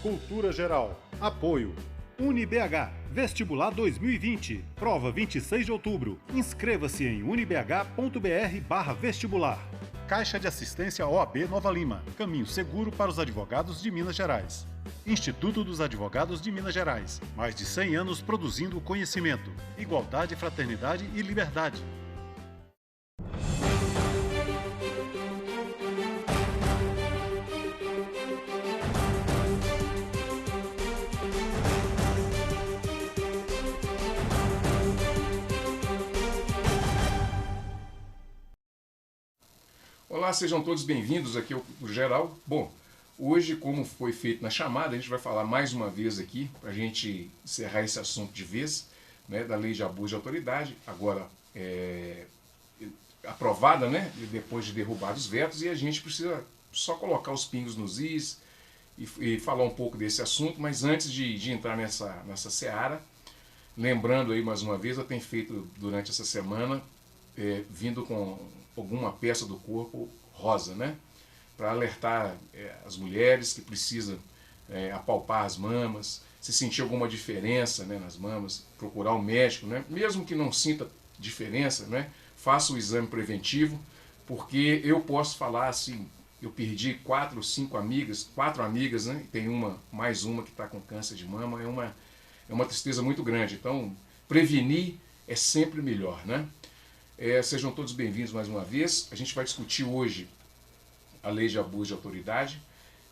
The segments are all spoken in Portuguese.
Cultura Geral. Apoio. UniBH. Vestibular 2020. Prova 26 de outubro. Inscreva-se em unibh.br/vestibular. Caixa de Assistência OAB Nova Lima. Caminho seguro para os advogados de Minas Gerais. Instituto dos Advogados de Minas Gerais. Mais de 100 anos produzindo conhecimento, igualdade, fraternidade e liberdade. Olá, sejam todos bem-vindos aqui ao Geral. Bom, hoje, como foi feito na chamada, a gente vai falar mais uma vez aqui, para a gente encerrar esse assunto de vez, né, da lei de abuso de autoridade, agora aprovada, né, depois de derrubar os vetos, e a gente precisa só colocar os pingos nos is e falar um pouco desse assunto, mas antes de entrar nessa seara, lembrando aí mais uma vez, eu tenho feito durante essa semana, vindo com alguma peça do corpo rosa, né? Para alertar as mulheres que precisam apalpar as mamas, se sentir alguma diferença, né, nas mamas, procurar um médico, né? Mesmo que não sinta diferença, né, faça o exame preventivo, porque eu posso falar assim, eu perdi 4 amigas, né? Tem mais uma que está com câncer de mama, é uma tristeza muito grande. Então, prevenir é sempre melhor, né? Sejam todos bem-vindos mais uma vez. A gente vai discutir hoje a lei de abuso de autoridade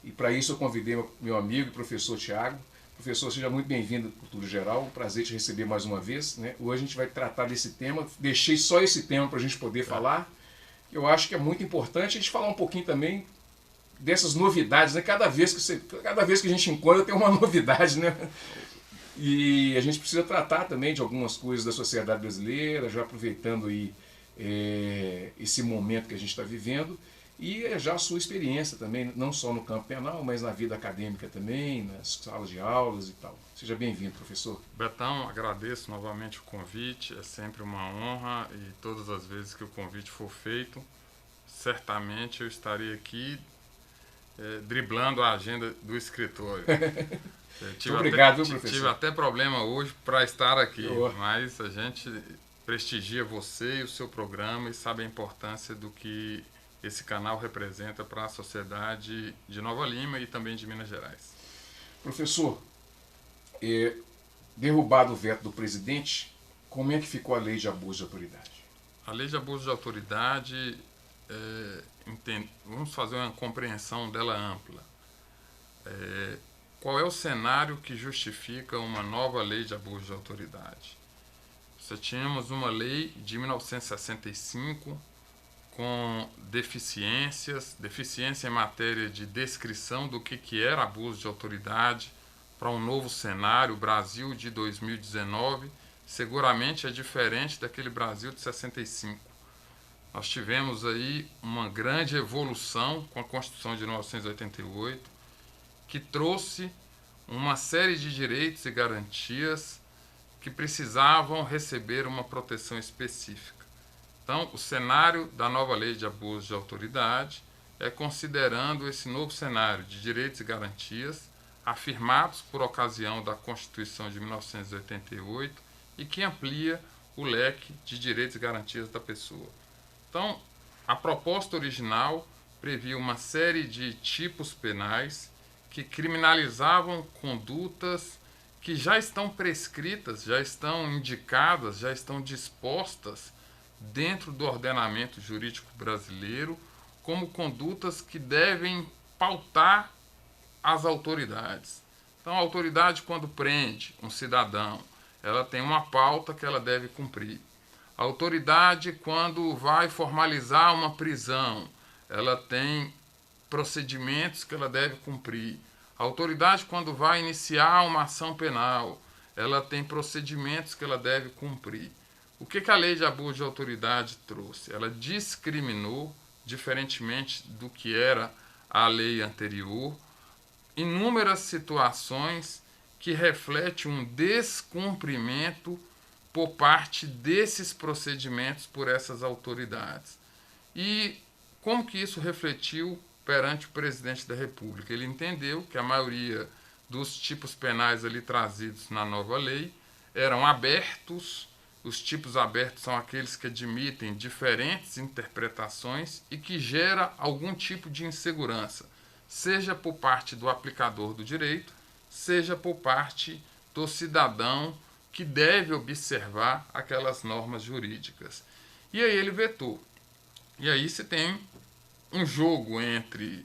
e para isso eu convidei meu amigo e professor Tiago. Professor, seja muito bem-vindo ao Cultura Geral, um prazer te receber mais uma vez, né? Hoje a gente vai tratar desse tema, deixei só esse tema para a gente poder falar. Eu acho que é muito importante a gente falar um pouquinho também dessas novidades, né? Cada vez que a gente encontra tem uma novidade, né? E a gente precisa tratar também de algumas coisas da sociedade brasileira, já aproveitando aí esse momento que a gente está vivendo e já a sua experiência também, não só no campo penal, mas na vida acadêmica também, nas salas de aulas e tal. Seja bem-vindo, professor. Betão, agradeço novamente o convite, é sempre uma honra e todas as vezes que o convite for feito, certamente eu estarei aqui driblando a agenda do escritório. Obrigado, professor. Tive até problema hoje para estar aqui, mas a gente prestigia você e o seu programa e sabe a importância do que esse canal representa para a sociedade de Nova Lima e também de Minas Gerais. Professor, derrubado o veto do presidente, como é que ficou a lei de abuso de autoridade? A lei de abuso de autoridade, vamos fazer uma compreensão dela ampla. Qual é o cenário que justifica uma nova lei de abuso de autoridade? Nós tínhamos uma lei de 1965 com deficiência em matéria de descrição do que era abuso de autoridade. Para um novo cenário, o Brasil de 2019 seguramente é diferente daquele Brasil de 65. Nós tivemos aí uma grande evolução com a Constituição de 1988, que trouxe uma série de direitos e garantias que precisavam receber uma proteção específica. Então, o cenário da nova lei de abuso de autoridade é considerando esse novo cenário de direitos e garantias afirmados por ocasião da Constituição de 1988 e que amplia o leque de direitos e garantias da pessoa. Então, a proposta original previa uma série de tipos penais que criminalizavam condutas que já estão prescritas, já estão indicadas, já estão dispostas dentro do ordenamento jurídico brasileiro como condutas que devem pautar as autoridades. Então, a autoridade, quando prende um cidadão, ela tem uma pauta que ela deve cumprir. A autoridade, quando vai formalizar uma prisão, ela tem procedimentos que ela deve cumprir. A autoridade, quando vai iniciar uma ação penal, ela tem procedimentos que ela deve cumprir. O que a lei de abuso de autoridade trouxe? Ela discriminou, diferentemente do que era a lei anterior, inúmeras situações que refletem um descumprimento por parte desses procedimentos por essas autoridades. E como que isso refletiu perante o presidente da República? Ele entendeu que a maioria dos tipos penais ali trazidos na nova lei eram abertos. Os tipos abertos são aqueles que admitem diferentes interpretações e que gera algum tipo de insegurança, seja por parte do aplicador do direito, seja por parte do cidadão que deve observar aquelas normas jurídicas. E aí ele vetou. E aí se tem um jogo entre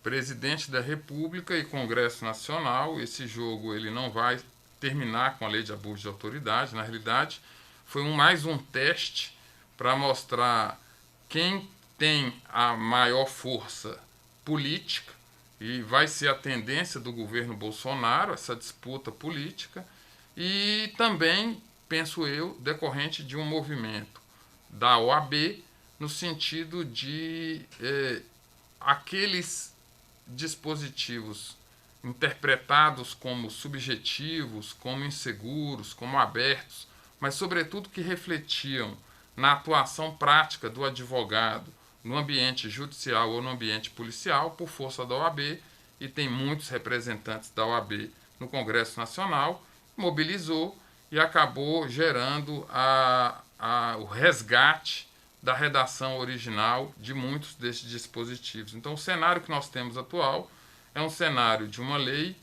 presidente da República e Congresso Nacional. Esse jogo ele não vai terminar com a lei de abuso de autoridade. Na realidade, foi mais um teste para mostrar quem tem a maior força política, e vai ser a tendência do governo Bolsonaro, essa disputa política, e também, penso eu, decorrente de um movimento da OAB, no sentido de aqueles dispositivos interpretados como subjetivos, como inseguros, como abertos, mas sobretudo que refletiam na atuação prática do advogado no ambiente judicial ou no ambiente policial por força da OAB, e tem muitos representantes da OAB no Congresso Nacional, mobilizou e acabou gerando o resgate da redação original de muitos desses dispositivos. Então, o cenário que nós temos atual é um cenário de uma lei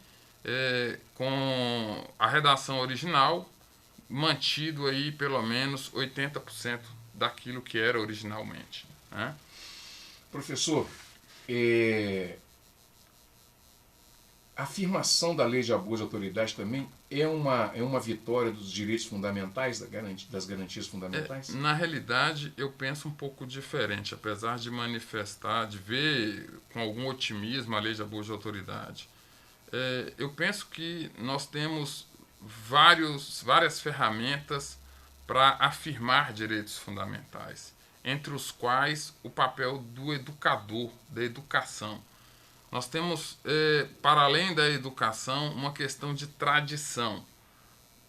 com a redação original mantido aí pelo menos 80% daquilo que era originalmente, né? Professor, a afirmação da lei de abuso de autoridade também é uma vitória dos direitos fundamentais, das garantias fundamentais? Na realidade, eu penso um pouco diferente, apesar de manifestar, de ver com algum otimismo a lei de abuso de autoridade. Eu penso que nós temos várias ferramentas para afirmar direitos fundamentais, entre os quais o papel do educador, da educação. Nós temos, para além da educação, uma questão de tradição.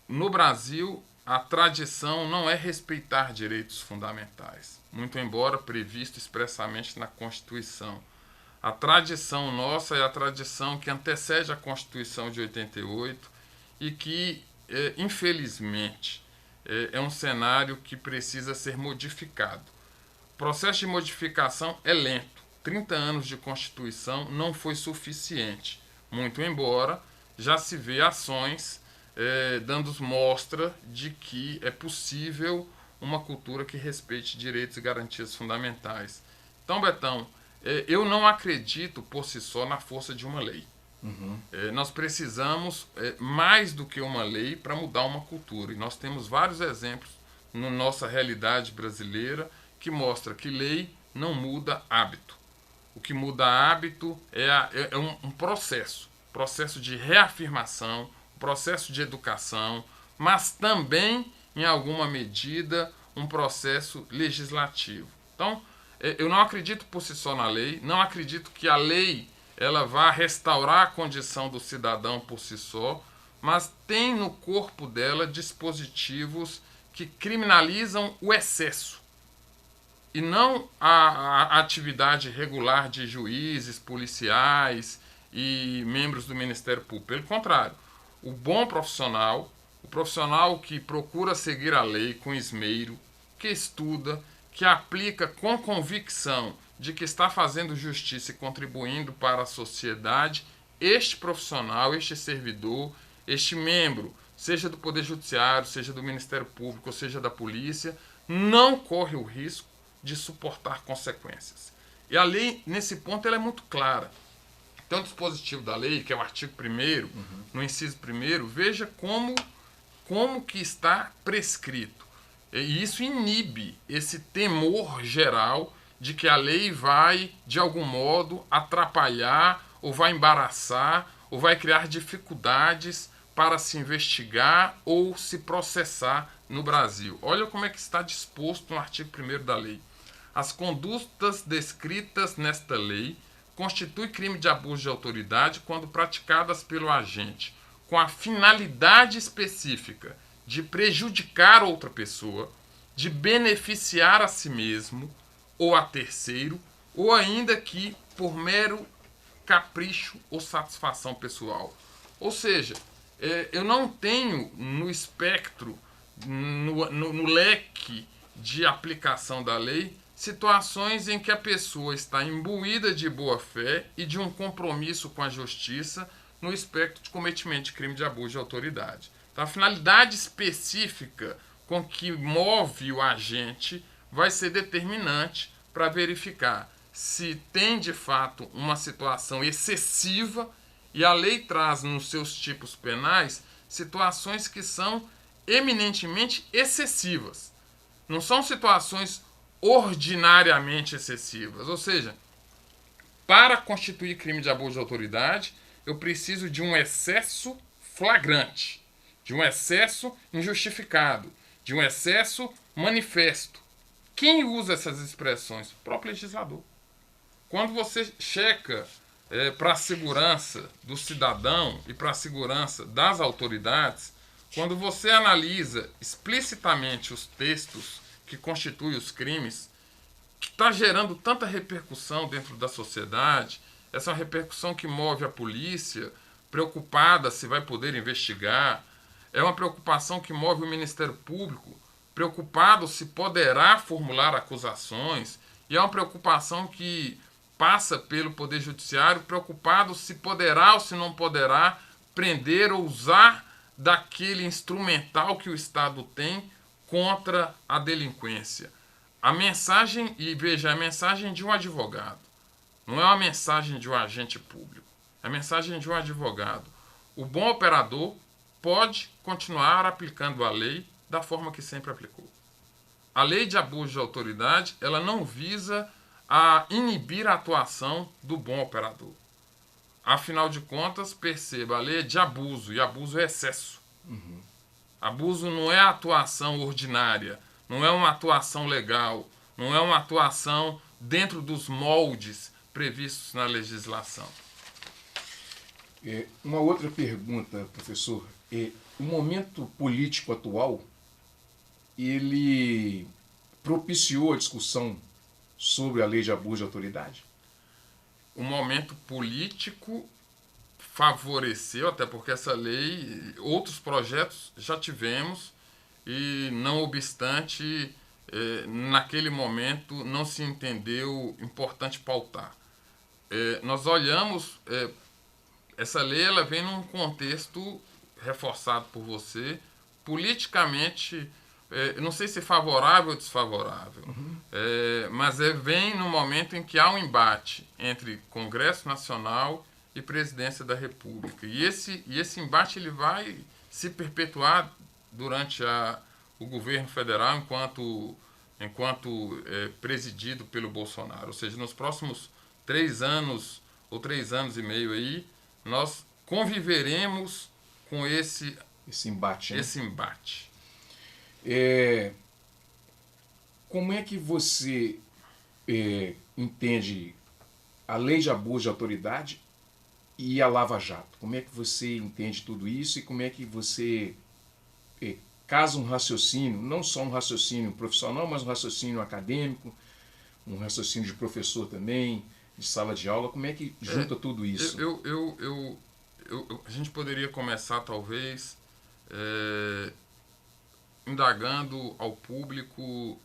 No Brasil, a tradição não é respeitar direitos fundamentais, muito embora previsto expressamente na Constituição. A tradição nossa é a tradição que antecede a Constituição de 88 e que, infelizmente, é um cenário que precisa ser modificado. O processo de modificação é lento. 30 anos de Constituição não foi suficiente, muito embora já se vê ações dando mostra de que é possível uma cultura que respeite direitos e garantias fundamentais. Então, Betão, eu não acredito por si só na força de uma lei. Uhum. Nós precisamos mais do que uma lei para mudar uma cultura. E nós temos vários exemplos na nossa realidade brasileira que mostra que lei não muda hábito. O que muda hábito é um processo de reafirmação, processo de educação, mas também, em alguma medida, um processo legislativo. Então, eu não acredito por si só na lei, não acredito que a lei ela vá restaurar a condição do cidadão por si só, mas tem no corpo dela dispositivos que criminalizam o excesso e não a atividade regular de juízes, policiais e membros do Ministério Público. Pelo contrário, o bom profissional, o profissional que procura seguir a lei com esmero, que estuda, que aplica com convicção de que está fazendo justiça e contribuindo para a sociedade, este profissional, este servidor, este membro, seja do Poder Judiciário, seja do Ministério Público, ou seja da Polícia, não corre o risco de suportar consequências. E a lei, nesse ponto, ela é muito clara. Tem um dispositivo da lei, que é o artigo 1º, no inciso 1º, veja como que está prescrito. E isso inibe esse temor geral de que a lei vai, de algum modo, atrapalhar, ou vai embaraçar, ou vai criar dificuldades para se investigar ou se processar no Brasil. Olha como é que está disposto no artigo 1º da lei. As condutas descritas nesta lei constituem crime de abuso de autoridade quando praticadas pelo agente com a finalidade específica de prejudicar outra pessoa, de beneficiar a si mesmo ou a terceiro, ou ainda que por mero capricho ou satisfação pessoal. Ou seja, eu não tenho no espectro, no leque de aplicação da lei, situações em que a pessoa está imbuída de boa-fé e de um compromisso com a justiça no espectro de cometimento de crime de abuso de autoridade. Então, a finalidade específica com que move o agente vai ser determinante para verificar se tem de fato uma situação excessiva, e a lei traz nos seus tipos penais situações que são eminentemente excessivas. Não são situações ordinariamente excessivas. Ou seja, para constituir crime de abuso de autoridade, eu preciso de um excesso flagrante, de um excesso injustificado, de um excesso manifesto. Quem usa essas expressões? O próprio legislador. Quando você checa para a segurança do cidadão e para a segurança das autoridades, quando você analisa explicitamente os textos que constituem os crimes, que está gerando tanta repercussão dentro da sociedade, essa é uma repercussão que move a polícia, preocupada se vai poder investigar, é uma preocupação que move o Ministério Público, preocupado se poderá formular acusações, e é uma preocupação que passa pelo Poder Judiciário, preocupado se poderá ou se não poderá prender ou usar daquele instrumental que o Estado tem contra a delinquência. A mensagem, e veja, a mensagem de um advogado, não é uma mensagem de um agente público, é a mensagem de um advogado. O bom operador pode continuar aplicando a lei da forma que sempre aplicou. A lei de abuso de autoridade, ela não visa a inibir a atuação do bom operador. Afinal de contas, perceba, a lei é de abuso, e abuso é excesso. Uhum. Abuso não é atuação ordinária, não é uma atuação legal, não é uma atuação dentro dos moldes previstos na legislação. Uma outra pergunta, professor. O momento político atual, ele propiciou a discussão sobre a lei de abuso de autoridade? O momento político favoreceu, até porque essa lei, outros projetos já tivemos, e não obstante, naquele momento não se entendeu importante pautar. Nós olhamos, essa lei ela vem num contexto reforçado por você, politicamente, não sei se favorável ou desfavorável, mas vem no momento em que há um embate entre Congresso Nacional e Presidência da República. E esse embate ele vai se perpetuar durante o governo federal enquanto presidido pelo Bolsonaro. Ou seja, nos próximos 3 anos ou 3 anos e meio aí, nós conviveremos com esse embate. Né? Esse embate. Como é que você entende a lei de abuso de autoridade e a Lava Jato? Como é que você entende tudo isso e como é que você casa um raciocínio, não só um raciocínio profissional, mas um raciocínio acadêmico, um raciocínio de professor também, de sala de aula, como é que junta tudo isso? A gente poderia começar, talvez, indagando ao público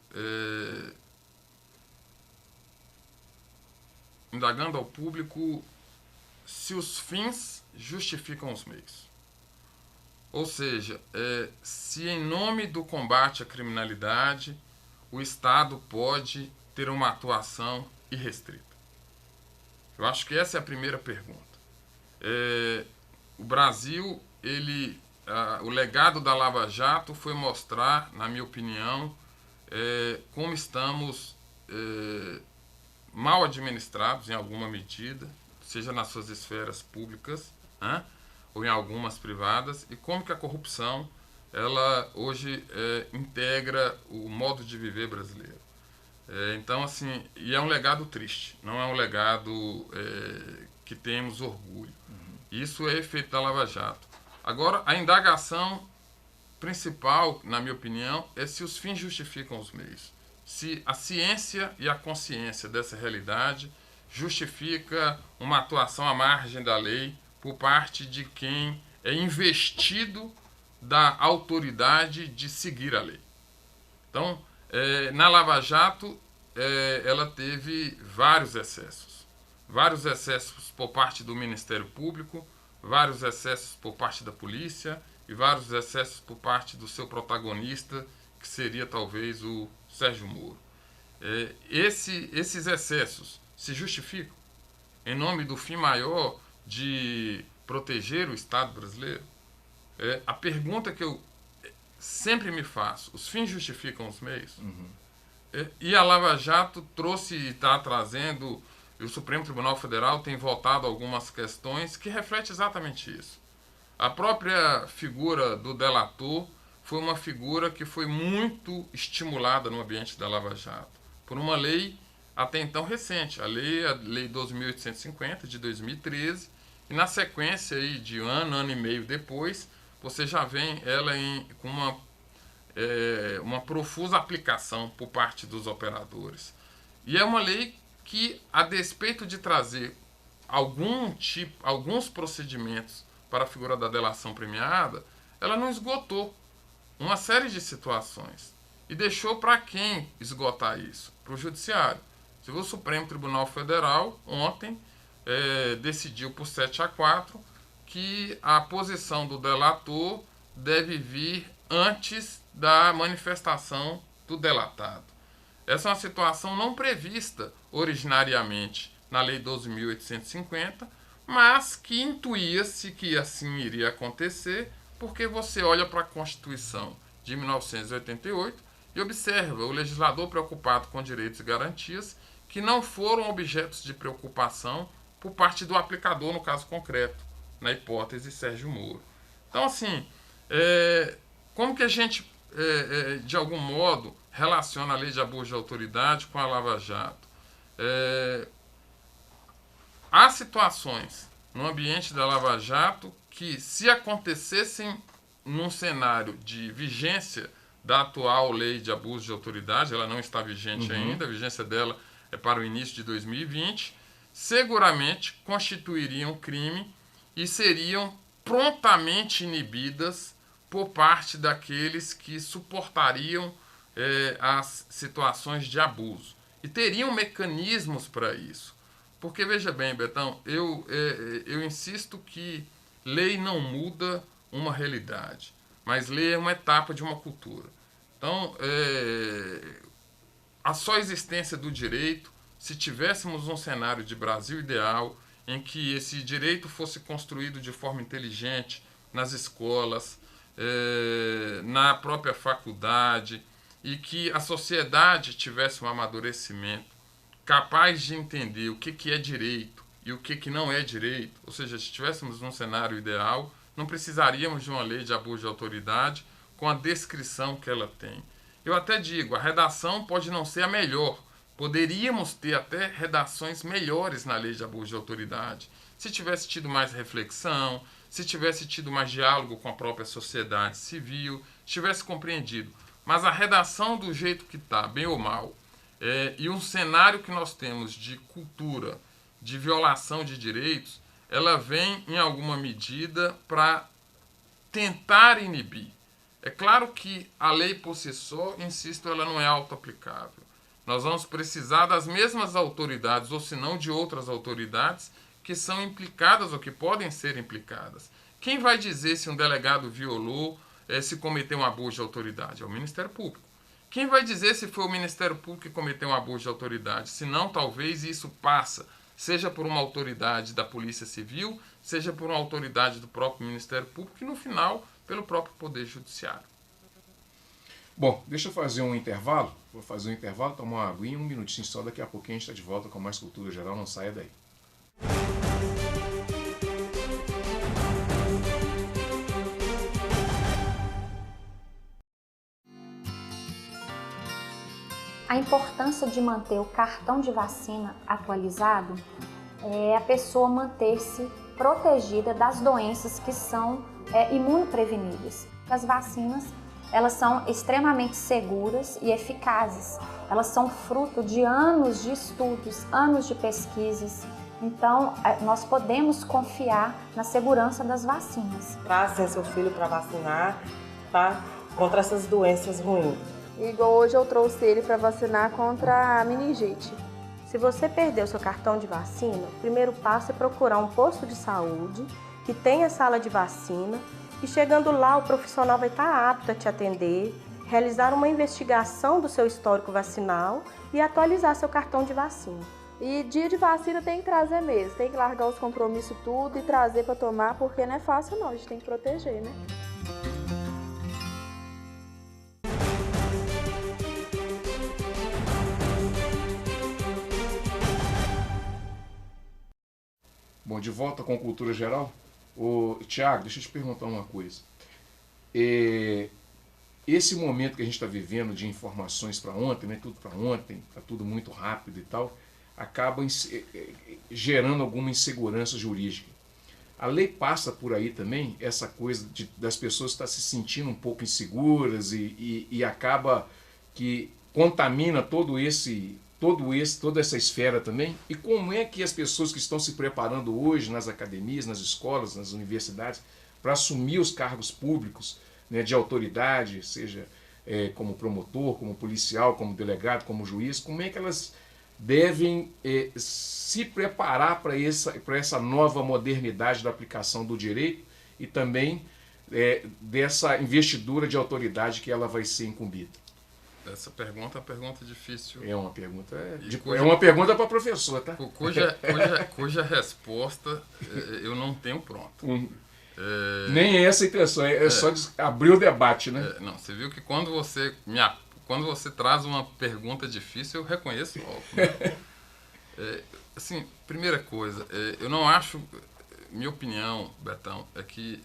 se os fins justificam os meios. Ou seja, se em nome do combate à criminalidade o Estado pode ter uma atuação irrestrita. Eu acho que essa é a primeira pergunta. O Brasil, o legado da Lava Jato foi mostrar, na minha opinião, como estamos mal administrados em alguma medida, seja nas suas esferas públicas, ou em algumas privadas, e como que a corrupção ela hoje integra o modo de viver brasileiro. Então, assim, e é um legado triste, não é um legado que temos orgulho. Isso é efeito da Lava Jato. Agora, a indagação principal, na minha opinião, é se os fins justificam os meios. Se a ciência e a consciência dessa realidade justifica uma atuação à margem da lei por parte de quem é investido da autoridade de seguir a lei. Então, na Lava Jato, ela teve vários excessos por parte do Ministério Público, vários excessos por parte da polícia e vários excessos por parte do seu protagonista, que seria talvez o Sérgio Moro. Esses excessos se justificam em nome do fim maior de proteger o Estado brasileiro? A pergunta que eu sempre me faço: os fins justificam os meios? Uhum. E a Lava Jato trouxe e está trazendo, e o Supremo Tribunal Federal tem votado algumas questões que refletem exatamente isso. A própria figura do delator foi uma figura que foi muito estimulada no ambiente da Lava Jato, por uma lei até então recente, a Lei 12.850, de 2013, e na sequência aí de ano e meio depois, você já vê ela com uma profusa aplicação por parte dos operadores. E é uma lei que, a despeito de trazer alguns procedimentos para a figura da delação premiada, ela não esgotou uma série de situações e deixou para quem esgotar isso? Para o Judiciário. O Supremo Tribunal Federal ontem decidiu por 7-4 que a posição do delator deve vir antes da manifestação do delatado. Essa é uma situação não prevista originariamente na Lei 12.850, mas que intuía-se que assim iria acontecer, porque você olha para a Constituição de 1988 e observa o legislador preocupado com direitos e garantias que não foram objetos de preocupação por parte do aplicador, no caso concreto, na hipótese Sérgio Moro. Então, assim, como que a gente, de algum modo, relaciona a lei de abuso de autoridade com a Lava Jato? Há situações no ambiente da Lava Jato que, se acontecessem num cenário de vigência da atual lei de abuso de autoridade, ela não está vigente ainda, a vigência dela é para o início de 2020, seguramente constituiriam crime e seriam prontamente inibidas por parte daqueles que suportariam as situações de abuso. E teriam mecanismos para isso. Porque, veja bem, Betão, eu insisto que lei não muda uma realidade, mas lei é uma etapa de uma cultura. Então, a só existência do direito, se tivéssemos um cenário de Brasil ideal, em que esse direito fosse construído de forma inteligente nas escolas, na própria faculdade, e que a sociedade tivesse um amadurecimento capaz de entender o que é direito e o que não é direito, ou seja, se estivéssemos num cenário ideal, não precisaríamos de uma lei de abuso de autoridade com a descrição que ela tem. Eu até digo, a redação pode não ser a melhor, poderíamos ter até redações melhores na lei de abuso de autoridade, se tivesse tido mais reflexão, se tivesse tido mais diálogo com a própria sociedade civil, se tivesse compreendido. Mas a redação do jeito que está, bem ou mal, e um cenário que nós temos de cultura, de violação de direitos, ela vem em alguma medida para tentar inibir. É claro que a lei por si só, insisto, ela não é auto-aplicável. Nós vamos precisar das mesmas autoridades, ou se não de outras autoridades, que são implicadas ou que podem ser implicadas. Quem vai dizer se um delegado violou, se cometeu um abuso de autoridade? É o Ministério Público. Quem vai dizer se foi o Ministério Público que cometeu um abuso de autoridade? Se não, talvez isso passa, seja por uma autoridade da Polícia Civil, seja por uma autoridade do próprio Ministério Público e, no final, pelo próprio Poder Judiciário. Bom, deixa eu fazer um intervalo. Vou fazer um intervalo, tomar uma aguinha, um minutinho só. Daqui a pouquinho a gente está de volta com mais Cultura Geral. Não saia daí. A importância de manter o cartão de vacina atualizado é a pessoa manter-se protegida das doenças que são imunopreveníveis. As vacinas, elas são extremamente seguras e eficazes. Elas são fruto de anos de estudos, anos de pesquisas Então, nós podemos confiar na segurança das vacinas. Trazem seu filho para vacinar, tá? Contra essas doenças ruins. Igual hoje eu trouxe ele para vacinar contra a meningite. Se você perdeu seu cartão de vacina, o primeiro passo é procurar um posto de saúde que tenha sala de vacina e chegando lá o profissional vai estar apto a te atender, realizar uma investigação do seu histórico vacinal e atualizar seu cartão de vacina. E dia de vacina tem que trazer mesmo, tem que largar os compromissos tudo e trazer para tomar, porque não é fácil não, a gente tem que proteger, né? Bom, de volta com Cultura Geral. Tiago, deixa eu te perguntar uma coisa. Esse momento que a gente está vivendo de informações para ontem, né, tudo para ontem, está tudo muito rápido e tal, acaba gerando alguma insegurança jurídica. A lei passa por aí também, essa coisa das pessoas estar se sentindo um pouco inseguras e acaba que contamina toda essa esfera também. E como é que as pessoas que estão se preparando hoje nas academias, nas escolas, nas universidades, para assumir os cargos públicos, né, de autoridade, seja como promotor, como policial, como delegado, como juiz, como é que elas devem se preparar para essa nova modernidade da aplicação do direito e também dessa investidura de autoridade que ela vai ser incumbida? Essa pergunta é uma pergunta difícil. É uma pergunta, é uma pergunta para professor, tá? Cuja resposta eu não tenho pronta. Nem é essa a intenção, é só abrir o debate, né? Não, você viu que quando você traz uma pergunta difícil, eu reconheço logo. Né? Assim, primeira coisa, eu não acho, minha opinião, Betão, é que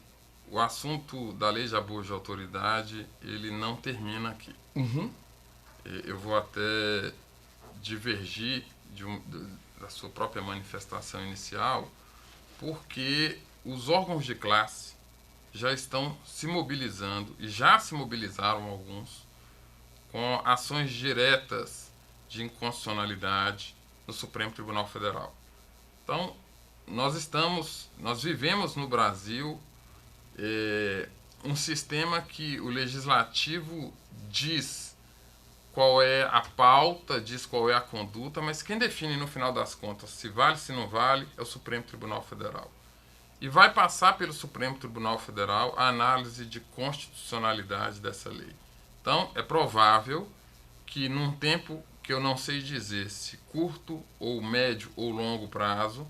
o assunto da lei de abuso de autoridade, ele não termina aqui. Uhum. Eu vou até divergir da sua própria manifestação inicial, porque os órgãos de classe já estão se mobilizando, e já se mobilizaram alguns, com ações diretas de inconstitucionalidade no Supremo Tribunal Federal. Então, nós vivemos no Brasil um sistema que o legislativo diz qual é a pauta, diz qual é a conduta, mas quem define no final das contas se vale, se não vale, é o Supremo Tribunal Federal. E vai passar pelo Supremo Tribunal Federal a análise de constitucionalidade dessa lei. Então, é provável que num tempo que eu não sei dizer se curto ou médio ou longo prazo,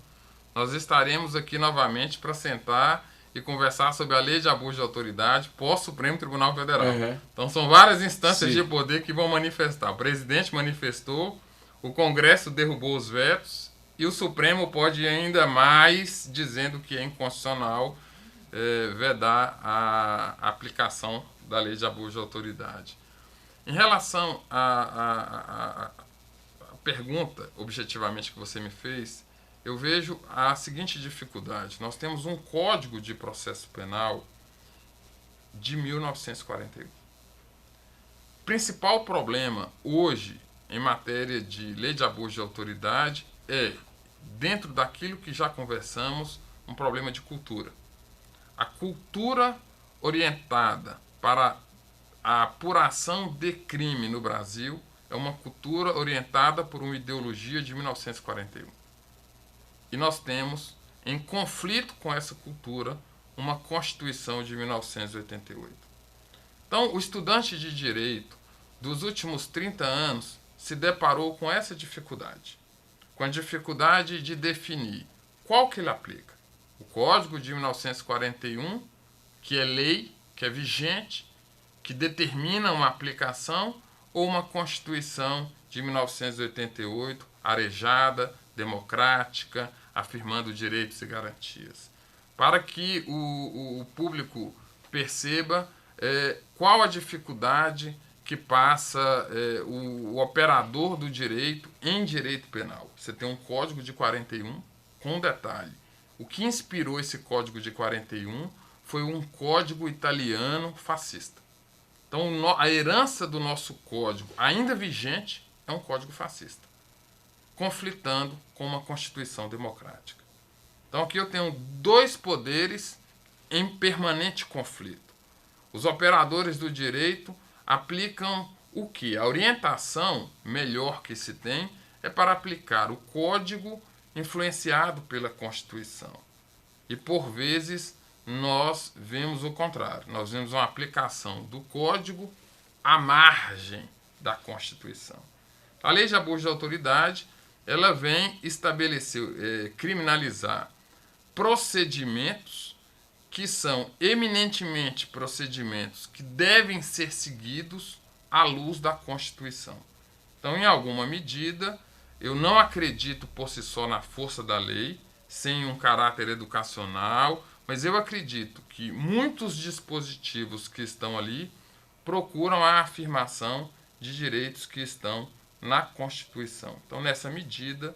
nós estaremos aqui novamente para sentar e conversar sobre a lei de abuso de autoridade pós-Supremo Tribunal Federal. Uhum. Então são várias instâncias Sim. de poder que vão manifestar. O presidente manifestou, o Congresso derrubou os vetos e o Supremo pode ir ainda mais, dizendo que é inconstitucional vedar a aplicação da lei de abuso de autoridade. Em relação à pergunta, objetivamente, que você me fez, eu vejo a seguinte dificuldade. Nós temos um Código de Processo Penal de 1941. O principal problema hoje, em matéria de lei de abuso de autoridade, dentro daquilo que já conversamos, um problema de cultura. A cultura orientada para a apuração de crime no Brasil é uma cultura orientada por uma ideologia de 1941. E nós temos, em conflito com essa cultura, uma Constituição de 1988. Então, o estudante de direito dos últimos 30 anos se deparou com essa dificuldade. Com a dificuldade de definir qual que ele aplica. O Código de 1941, que é lei, que é vigente, que determina uma aplicação, ou uma Constituição de 1988, arejada, democrática, afirmando direitos e garantias. Para que o público perceba qual a dificuldade que passa o operador do direito em direito penal. Você tem um Código de 41, com detalhe. O que inspirou esse Código de 41 foi um código italiano fascista. Então, a herança do nosso código, ainda vigente, é um código fascista. conflitando com uma Constituição democrática. Então aqui eu tenho dois poderes em permanente conflito. Os operadores do direito aplicam o que? A orientação melhor que se tem é para aplicar o código influenciado pela Constituição. E por vezes nós vemos o contrário. Nós vemos uma aplicação do código à margem da Constituição. A lei de abuso de autoridade, ela vem estabelecer, criminalizar procedimentos que são eminentemente procedimentos que devem ser seguidos à luz da Constituição. Então, em alguma medida, eu não acredito por si só na força da lei, sem um caráter educacional, mas eu acredito que muitos dispositivos que estão ali procuram a afirmação de direitos que estão na Constituição. Então, nessa medida,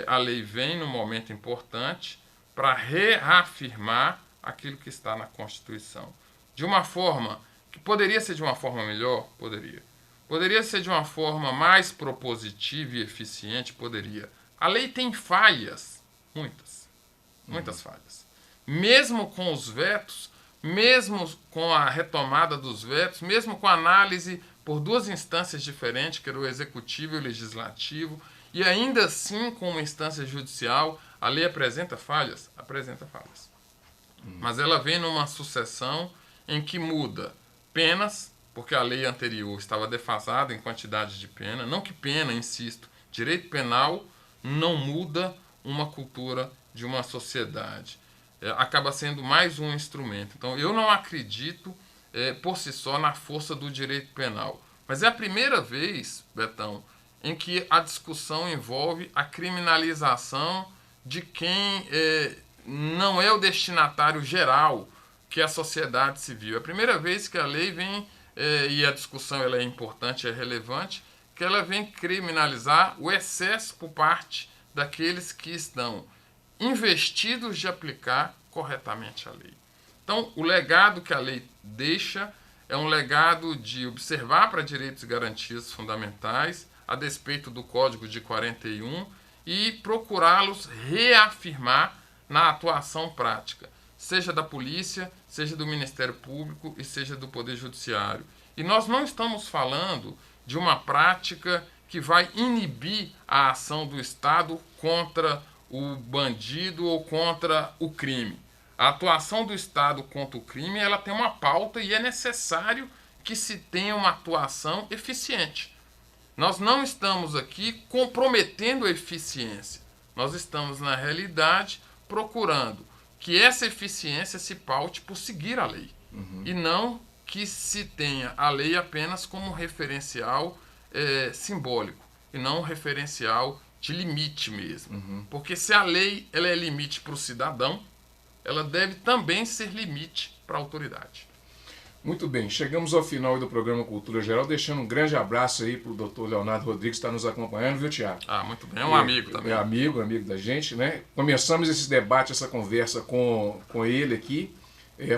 a lei vem num momento importante para reafirmar aquilo que está na Constituição. De uma forma que poderia ser de uma forma melhor? Poderia. Poderia ser de uma forma mais propositiva e eficiente? Poderia. A lei tem falhas, muitas falhas. Mesmo com os vetos, mesmo com a retomada dos vetos, mesmo com a análise por duas instâncias diferentes, que era o Executivo e o Legislativo, e ainda assim com uma instância judicial, a lei apresenta falhas? Apresenta falhas. Mas ela vem numa sucessão em que muda penas, porque a lei anterior estava defasada em quantidade de pena. Não que pena, insisto, direito penal não muda uma cultura de uma sociedade. Acaba sendo mais um instrumento. Então, eu não acredito por si só na força do direito penal. Mas é a primeira vez, Betão, em que a discussão envolve a criminalização de quem não é o destinatário geral, que é a sociedade civil. É a primeira vez que a lei vem, e a discussão ela é importante, é relevante, que ela vem criminalizar o excesso por parte daqueles que estão investidos de aplicar corretamente a lei. Então, o legado que a lei deixa é um legado de observar para direitos e garantias fundamentais, a despeito do Código de 41, e procurá-los reafirmar na atuação prática, seja da polícia, seja do Ministério Público e seja do Poder Judiciário. E nós não estamos falando de uma prática que vai inibir a ação do Estado contra o bandido ou contra o crime. A atuação do Estado contra o crime, ela tem uma pauta e é necessário que se tenha uma atuação eficiente. Nós não estamos aqui comprometendo a eficiência. Nós estamos, na realidade, procurando que essa eficiência se paute por seguir a lei. E não que se tenha a lei apenas como referencial simbólico e não um referencial de limite mesmo. Porque se a lei ela é limite para o cidadão, ela deve também ser limite para a autoridade. Muito bem, chegamos ao final do programa Cultura Geral, deixando um grande abraço aí para o Dr. Leonardo Rodrigues, que está nos acompanhando, viu, Tiago? Muito bem, é um amigo também. É amigo da gente, né? Começamos esse debate, essa conversa com ele aqui,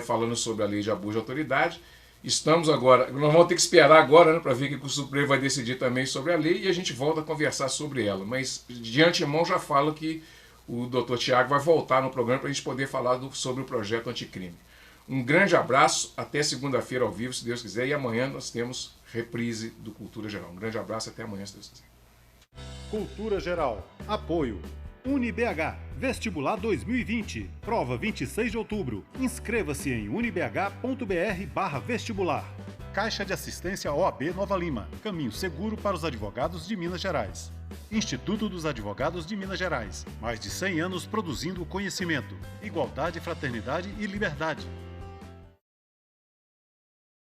falando sobre a lei de abuso de autoridade. Estamos agora, nós vamos ter que esperar agora, né, para ver o que o Supremo vai decidir também sobre a lei e a gente volta a conversar sobre ela. Mas de antemão já falo que o Dr. Tiago vai voltar no programa para a gente poder falar sobre o projeto anticrime. Um grande abraço, até segunda-feira ao vivo, se Deus quiser, e amanhã nós temos reprise do Cultura Geral. Um grande abraço, até amanhã, se Deus quiser. Cultura Geral. Apoio. UniBH. Vestibular 2020. Prova 26 de outubro. Inscreva-se em unibh.br/vestibular. Caixa de Assistência OAB Nova Lima. Caminho seguro para os advogados de Minas Gerais. Instituto dos Advogados de Minas Gerais. Mais de 100 anos produzindo conhecimento, igualdade, fraternidade e liberdade.